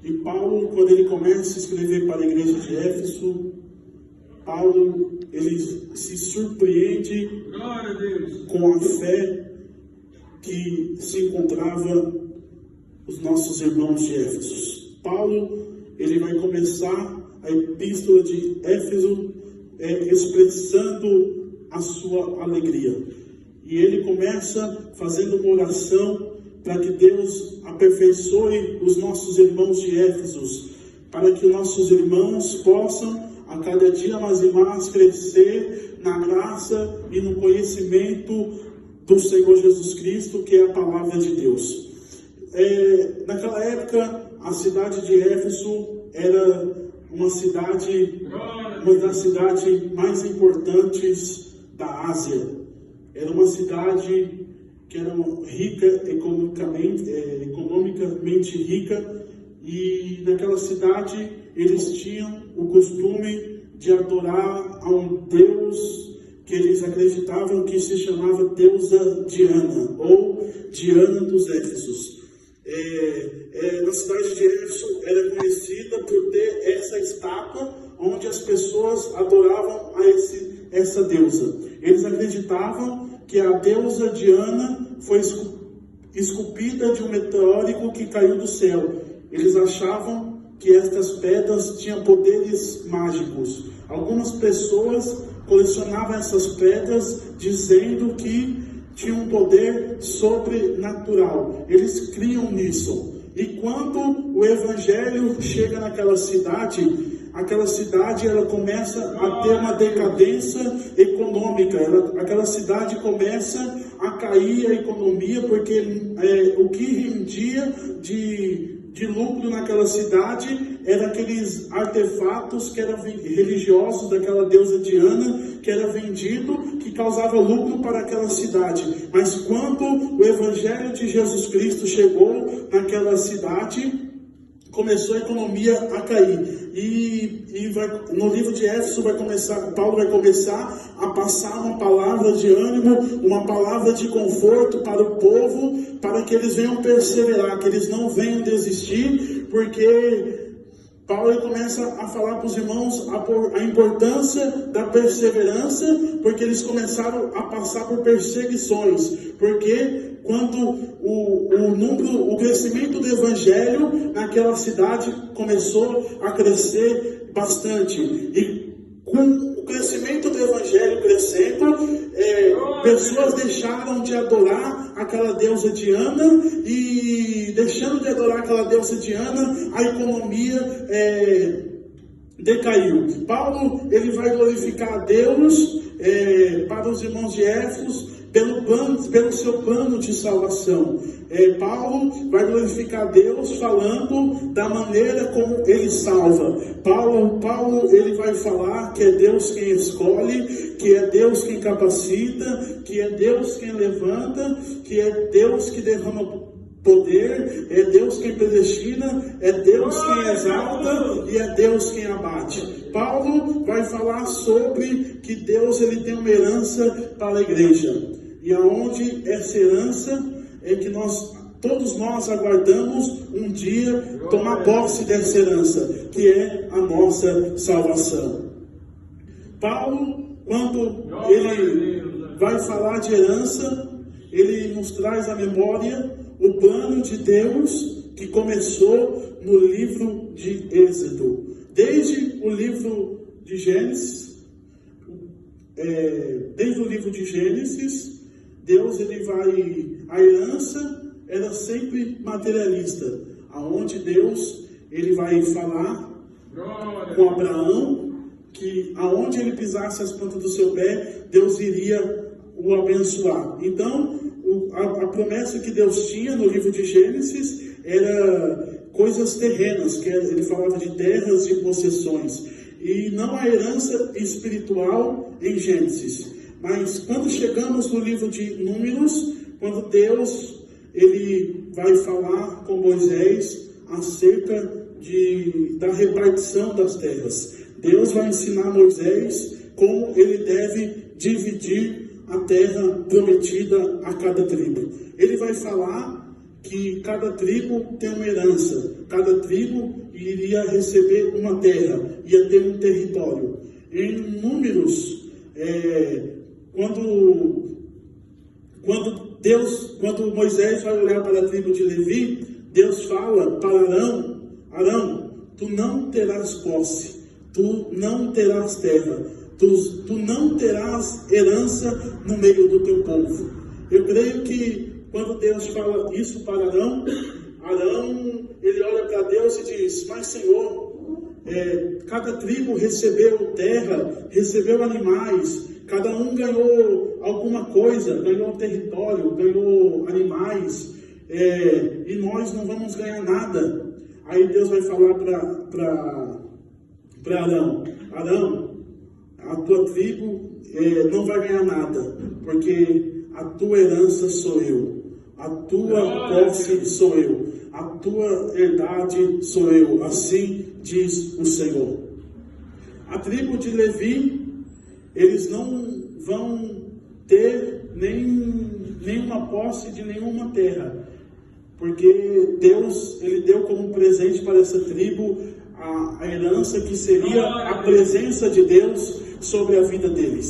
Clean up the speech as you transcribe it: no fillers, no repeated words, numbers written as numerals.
E Paulo, quando ele começa a escrever para a igreja de Éfeso, Paulo, ele se surpreende com a fé que se encontrava os nossos irmãos de Éfeso. Paulo, ele vai começar a epístola de Éfeso expressando a sua alegria. E ele começa fazendo uma oração para que Deus aperfeiçoe os nossos irmãos de Éfeso, para que os nossos irmãos possam a cada dia mais e mais crescer na graça e no conhecimento do Senhor Jesus Cristo, que é a palavra de Deus. Naquela época, a cidade de Éfeso era uma das cidades mais importantes da Ásia. Era uma cidade que era rica economicamente rica, e naquela cidade eles tinham o costume de adorar a um deus que eles acreditavam que se chamava deusa Diana, ou Diana dos Éfesos. Na cidade de Éfeso era conhecida por ter essa estátua onde as pessoas adoravam essa deusa. Eles acreditavam que a deusa Diana foi esculpida de um meteoro que caiu do céu. Eles achavam que estas pedras tinham poderes mágicos. Algumas pessoas colecionavam essas pedras dizendo que tinham um poder sobrenatural. Eles criam nisso. E quando o evangelho chega naquela cidade, aquela cidade ela começa a ter uma decadência econômica. Aquela cidade começa a cair a economia, porque o que rendia de lucro naquela cidade era aqueles artefatos que eram religiosos daquela deusa Diana, que era vendido, que causava lucro para aquela cidade. Mas quando o evangelho de Jesus Cristo chegou naquela cidade, começou a economia a cair. No livro de Éfeso Paulo vai começar a passar uma palavra de ânimo, uma palavra de conforto para o povo, para que eles venham perseverar, que eles não venham desistir, porque Paulo começa a falar para os irmãos a importância da perseverança, porque eles começaram a passar por perseguições, porque quando o crescimento do evangelho naquela cidade começou a crescer bastante, e com o crescimento do evangelho crescendo, pessoas deixaram de adorar aquela deusa Diana, e deixando de adorar aquela deusa Diana, a economia decaiu. Paulo, ele vai glorificar a Deus para os irmãos de Éfeso pelo seu plano de salvação. Paulo vai glorificar a Deus falando da maneira como ele salva. Paulo ele vai falar que é Deus quem escolhe, que é Deus quem capacita, que é Deus quem levanta, que é Deus que derrama poder, é Deus quem predestina, é Deus quem exalta e é Deus quem abate. Paulo vai falar sobre que Deus ele tem uma herança para a igreja, e aonde essa herança é que todos nós aguardamos um dia tomar posse dessa herança, que é a nossa salvação. Paulo, quando ele vai falar de herança, ele nos traz à memória o plano de Deus que começou no livro de Êxodo. Desde o livro de Gênesis, Deus a herança era sempre materialista, aonde Deus ele vai falar com Abraão que aonde ele pisasse as plantas do seu pé, Deus iria o abençoar. Então, a promessa que Deus tinha no livro de Gênesis era coisas terrenas, que ele falava de terras e possessões, e não a herança espiritual em Gênesis. Mas quando chegamos no livro de Números, quando Deus ele vai falar com Moisés acerca da repartição das terras, Deus vai ensinar Moisés como ele deve dividir a terra prometida a cada tribo. Ele vai falar que cada tribo tem uma herança, cada tribo iria receber uma terra, ia ter um território. Em Números, quando Moisés vai olhar para a tribo de Levi, Deus fala para Arão, tu não terás posse, tu não terás terra, tu não terás herança no meio do teu povo. Eu creio que quando Deus fala isso para Arão, ele olha para Deus e diz: mas Senhor, cada tribo recebeu terra, recebeu animais, cada um ganhou alguma coisa, ganhou território, ganhou animais, e nós não vamos ganhar nada. Aí Deus vai falar para Arão, a tua tribo não vai ganhar nada, porque a tua herança sou eu, a tua posse sou eu, a tua herdade sou eu, assim diz o Senhor. A tribo de Levi, eles não vão ter nenhuma posse de nenhuma terra, porque Deus, ele deu como presente para essa tribo a herança que seria a presença de Deus sobre a vida deles.